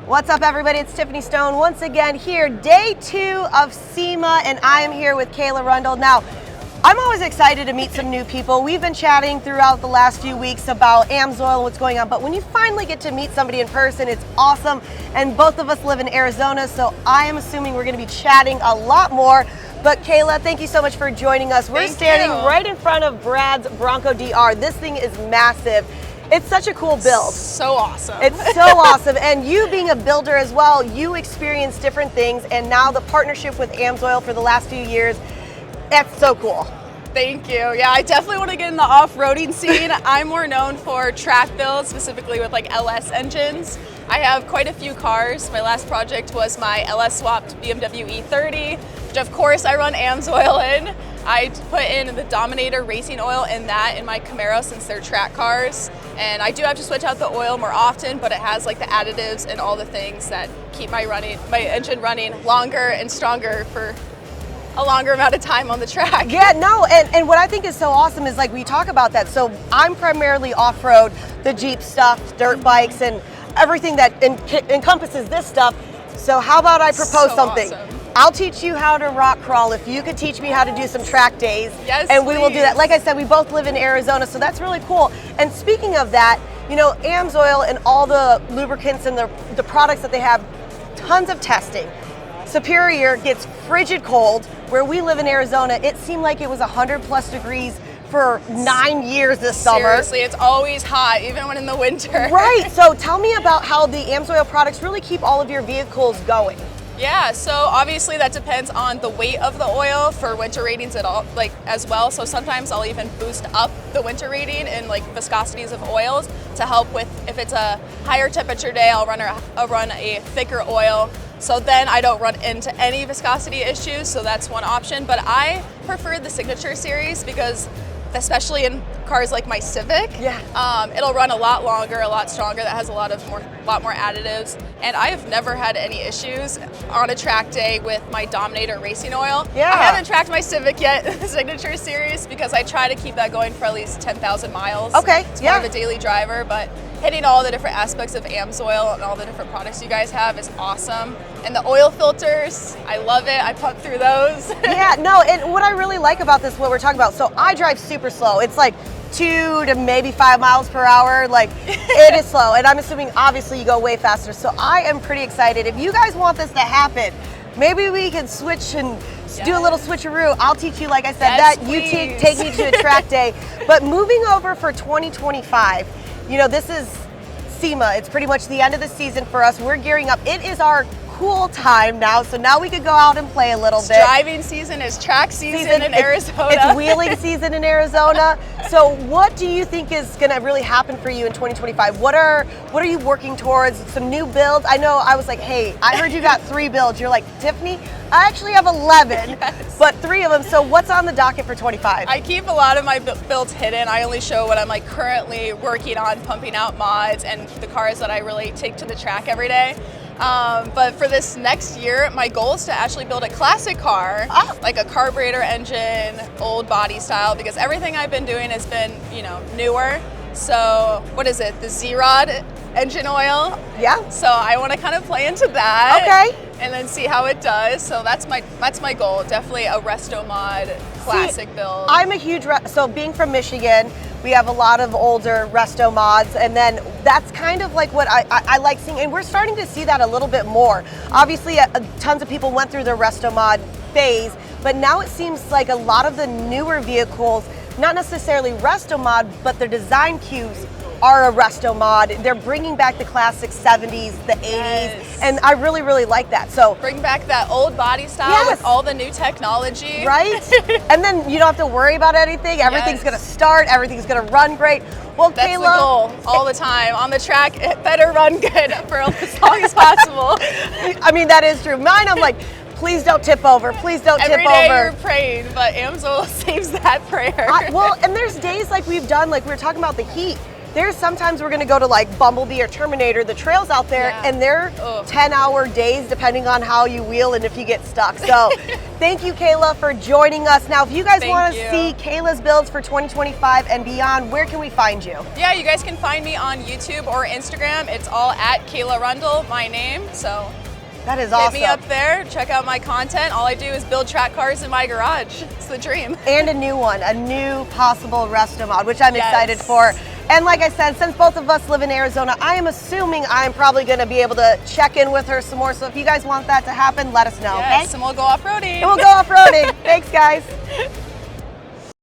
What's up, everybody? It's Tiffany Stone once again here, day 2 of SEMA, and I am here with Kayla Rundle. Now, I'm always excited to meet some new people. We've been chatting throughout the last few weeks about AMSOIL and what's going on, but when you finally get to meet somebody in person, it's awesome. And both of us live in Arizona, so I am assuming we're going to be chatting a lot more. But Kayla, thank you so much for joining us. We're standing right in front of Brad's Bronco DR. This thing is massive. It's such a cool build. So awesome. It's so awesome. And you being a builder as well, you experience different things, and now the partnership with AMSOIL for the last few years, that's so cool. Thank you. Yeah, I definitely want to get in the off-roading scene. I'm more known for track builds, specifically with like LS engines. I have quite a few cars. My last project was my LS swapped BMW E30, which of course I run AMSOIL in. I put in the Dominator racing oil in that in my Camaro since they're track cars. And I do have to switch out the oil more often, but it has like the additives and all the things that keep my engine running longer and stronger for a longer amount of time on the track. Yeah, no, and what I think is so awesome is like we talk about that. So I'm primarily off-road, the Jeep stuff, dirt bikes, and everything that encompasses this stuff. So how about I propose something? Awesome. I'll teach you how to rock crawl if you could teach me how to do some track days. Yes, and we will do that. please. Like I said, we both live in Arizona, so that's really cool. And speaking of that, you know, AMSOIL and all the lubricants and the products that they have, tons of testing. Superior gets frigid cold. Where we live in Arizona, it seemed like it was 100+ degrees for 9 years this summer. Seriously, it's always hot, even when in the winter. Right, so tell me about how the AMSOIL products really keep all of your vehicles going. Yeah, so obviously that depends on the weight of the oil for winter ratings at all, like as well. So sometimes I'll even boost up the winter rating in like viscosities of oils to help with, if it's a higher temperature day, I'll run a thicker oil. So then I don't run into any viscosity issues, so that's one option. But I prefer the Signature series because, especially in cars like my Civic, it'll run a lot longer, a lot stronger. That has a lot more additives, and I have never had any issues on a track day with my Dominator racing oil. Yeah. I haven't tracked my Civic yet, the Signature series, because I try to keep that going for at least 10,000 miles. Okay. It's more of a daily driver, but hitting all the different aspects of AMSOIL and all the different products you guys have is awesome. And the oil filters, I love it. I pump through those. Yeah, no, and what I really like about this, what we're talking about, so I drive super slow. It's like 2 to maybe 5 miles per hour. Like, it is slow. And I'm assuming, obviously, you go way faster. So I am pretty excited. If you guys want this to happen, maybe we can switch and do a little switcheroo. I'll teach you, like I said, that you take me to a track day. But moving over for 2025, you know, this is SEMA. It's pretty much the end of the season for us. We're gearing up. It is our cool time now, so now we could go out and play a little bit. Driving season is track season in Arizona. It's wheeling season in Arizona. So what do you think is going to really happen for you in 2025? What are you working towards? Some new builds? I know I was like, hey, I heard you got 3 builds. You're like, Tiffany, I actually have 11, but 3 of them. So what's on the docket for 25? I keep a lot of my builds hidden. I only show what I'm like currently working on, pumping out mods and the cars that I really take to the track every day. But for this next year, my goal is to actually build a classic car, like a carburetor engine, old body style, because everything I've been doing has been, you know, newer. So what is it, the Z-Rod engine oil? Yeah. So I want to kind of play into that. Okay. And then see how it does. So that's my goal. Definitely a resto mod classic build. I'm a huge, so being from Michigan, we have a lot of older resto mods, and then that's kind of like what I like seeing, and we're starting to see that a little bit more. Obviously, tons of people went through their resto mod phase, but now it seems like a lot of the newer vehicles, not necessarily resto mod, but their design cues are a resto mod. They're bringing back the classic 70s, the 80s, and I really, really like that. So bring back that old body style with all the new technology. Right? And then you don't have to worry about anything. Everything's gonna start, everything's gonna run great. Well, that's Kayla, the goal all the time. On the track, it better run good for as long as possible. I mean, that is true. Mine, I'm like, please don't tip over. Please don't tip over. Every day you're praying, but AMSOIL saves that prayer. Well, and there's days like we've done, like we were talking about the heat. there's sometimes we're gonna go to like Bumblebee or Terminator, the trails out there, Yeah. and they're 10-hour days depending on how you wheel and if you get stuck. So thank you, Kayla, for joining us. Now, if you guys want to see Kayla's builds for 2025 and beyond, where can we find you? Yeah, you guys can find me on YouTube or Instagram. It's all at KaylaRundle, my name. So that is awesome. Hit me up there, check out my content. All I do is build track cars in my garage. It's the dream. And a new one, a new possible resto mod, which I'm excited for. And like I said, since both of us live in Arizona, I am assuming I'm probably going to be able to check in with her some more. So if you guys want that to happen, let us know, Yes, okay? and we'll go off-roading. And we'll go off-roading. Thanks, guys.